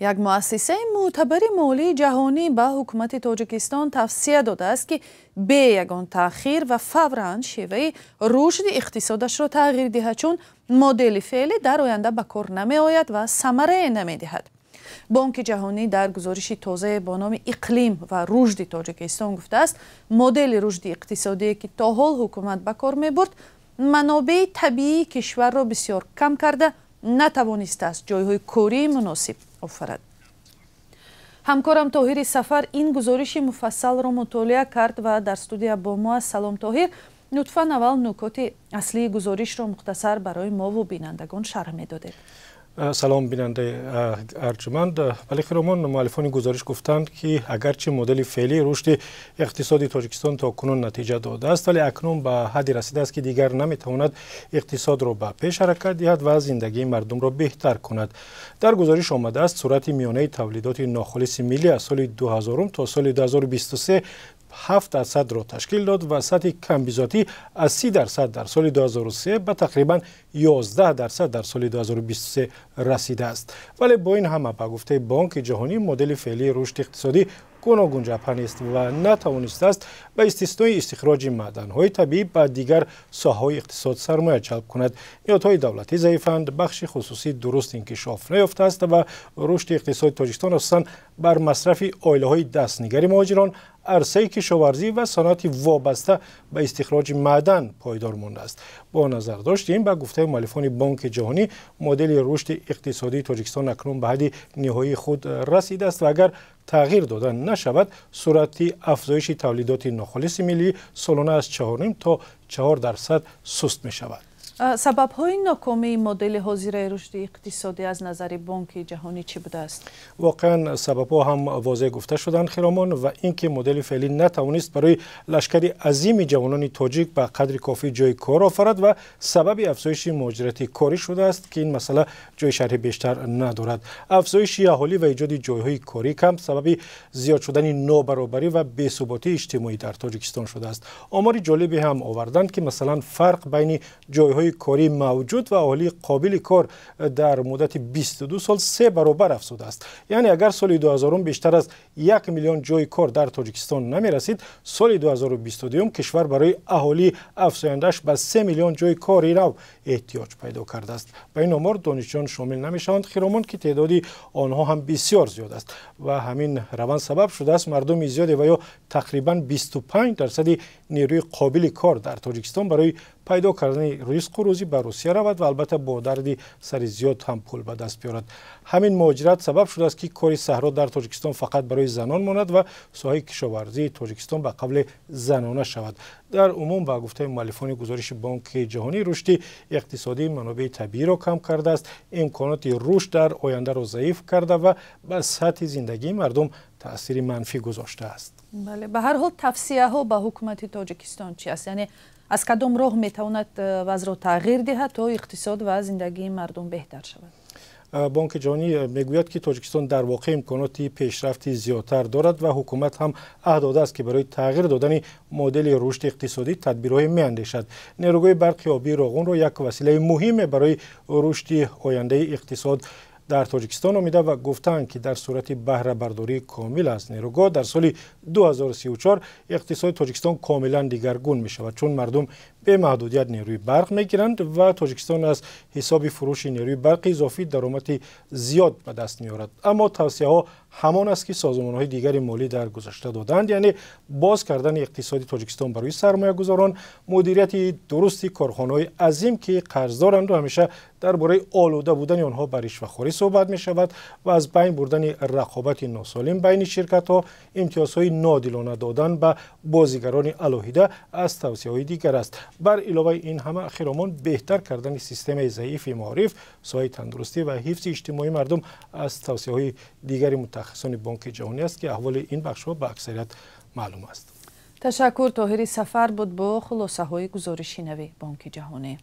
یک مؤسسه معتبر مالی جهانی به حکومت تاجیکستان توصیه داده است که به یگان تأخیر و فوراً شیوه رشد اقتصادش را تغییر دهد، چون مدل فعلی در آینده به کار نمی آید و ثمره نمی دهد. بانک جهانی در گزارش تازه با نام اقلیم و رشد تاجیکستان گفته است مدل رشد اقتصادی که تا حال حکومت به کار می برد منابع طبیعی کشور را بسیار کم کرده نتوانسته است جایهای کاری مناسب آفرد. همکارم طاهر سفر این گزارش مفصل را مطالعه کرد و در استودیو با ما است. سلام طاهر، لطفاً اول نکات اصلی گزارش را مختصر برای ما و بینندگان شرح می‌دادید. سلام بیننده ارجمند. ولی خیرمان مؤلفان گزارش گفتند که اگرچه مدل فعلی رشد اقتصادی تاجیکستان تا کنون نتیجه داده است، ولی اکنون به حدی رسیده است که دیگر نمیتواند اقتصاد را به پیش حرکت دهد و زندگی مردم را بهتر کند. در گزارش آمده است سرعت میانه تولیدات ناخالص ملی از سال 2000 تا سال 2023 7% را تشکیل داد و سطح کمبیزاتی از 30% در سال 2003 به تقریبا 11% در سال 2023 رسیده است. ولی با این همه به گفته بانک جهانی مدل فعلی رشد اقتصادی گوناگون جبهه نیست و نتوانسته است به استثنای استخراج معدن‌های طبیعی به دیگر ساحه‌های اقتصاد سرمایه جلب کند. نهادهای دولتی ضعیفند، بخش خصوصی درست انکشاف نیافته است و رشد اقتصاد تاجیکستان اساساً بر مصرف آیله‌های دستنگر مهاجران، عرصه کشاورزی و صنعت وابسته به استخراج معدن پایدار مانده است. با نظر داشتیم به گفته مؤلفان بانک جهانی مدل رشد اقتصادی تاجیکستان اکنون به حد نهایی خود رسیده است و اگر تغییر داده نشود سرعت افزایش تولیدات ناخالص ملی سالانه از 4.5 تا 4% سست می شود. سبب‌های ناکامی مدل حاضر رشد اقتصادی از نظر بانک جهانی چی بوده است؟ واقعا سبب‌ها هم واضح گفته شدند خیرامان، و اینکه مدل فعلی نتوانست برای لشکری عظیم جوانان تاجیک به قدر کافی جای کار آفرد و سبب افزایش مهاجرت کاری شده است که این مسئله جای شرح بیشتر ندارد. افزایش اهالی و ایجاد جایهای کاری کم سبب زیاد شدن نابرابری و بی‌ثباتی اجتماعی در تاجیکستان شده است. آمار جالبی هم آوردند که مثلا فرق بین جایهای کاری موجود و اهالی قابل کار در مدت 22 سال 3 برابر افزوده است. یعنی اگر سال 2000 بیشتر از 1 میلیون جای کار در تاجیکستان نمی رسید، سال 2022 کشور برای اهالی افزایندش به 3 میلیون جای کاری نو احتیاج پیدا کرده است. به این آمار دانشجویان شامل نمی شوند خیرامان که تعدادی آنها هم بسیار زیاد است و همین روند سبب شده است مردم زیادی و یا تقریبا 25% نیروی قابل کار در تاجیکستان برای پیدا کردن رزق و روزی به روسیه رود و البته با دردی سر زیاد هم پول به دست بیارد. همین مهاجرت سبب شده است که کار صحرا در تاجیکستان فقط برای زنان ماند و ساحه کشاورزی تاجیکستان به قبل زنانه شود. در عموم با گفته مؤلفان گزارش بانک جهانی رشد اقتصادی منابع طبیعی را کم کرده است، امکانات رشد در آینده را ضعیف کرده و به سطح زندگی مردم تأثیر منفی گذاشته است. بله، به هر حال توصیه ها به حکومت تاجیکستان چی است؟ یعنی از کدام راه میتواند وضع را تغییر دهد تا اقتصاد و زندگی مردم بهتر شود؟ بانک جهانی میگوید که تاجیکستان در واقع امکانات پیشرفتی زیادتر دارد و حکومت هم عهد داده است که برای تغییر دادن مدل رشد اقتصادی تدبیرهای میاندیشد. نیروگاه برق آبی راغون را یک وسیله مهم برای رشد آینده اقتصاد در تاجیکستان آمیده و گفتند که در صورت بهره برداری کامل از نیروگاه در سال 2034 اقتصاد تاجیکستان کاملا دیگرگون می شود، چون مردم به محدودیت نیروی برق می گیرند و تاجیکستان از حساب فروش نیروی برق اضافی درآمد زیاد به دست می آورد. اما توصیه ها همان است که سازمان های دیگر مالی در گذشته دادند، یعنی باز کردن اقتصادی تاجیکستان برای سرمایه گذاران، مدیریت درستی کارخانه های عظیم که قرض دارند و همیشه درباره آلوده بودن آنها بر رشوه‌خواری صحبت می شود و از بین بردن رقابت ناسالم بین شرکت ها، امتیازهای ناعادلانه دادن به بازیگران علاهیده از توصیه های دیگر است. بر علاوه این همه خیرامان بهتر کردن سیستم ضعیف معارف، ساحه تندرستی و حفظ اجتماعی مردم از توصیه های دیگر متخصصان بانک جهانی است که احوال این بخش ها به اکثریت معلوم است. تشکر. طاهر سفر بود با خلاصه های گزارشی نوی بانک جهانی.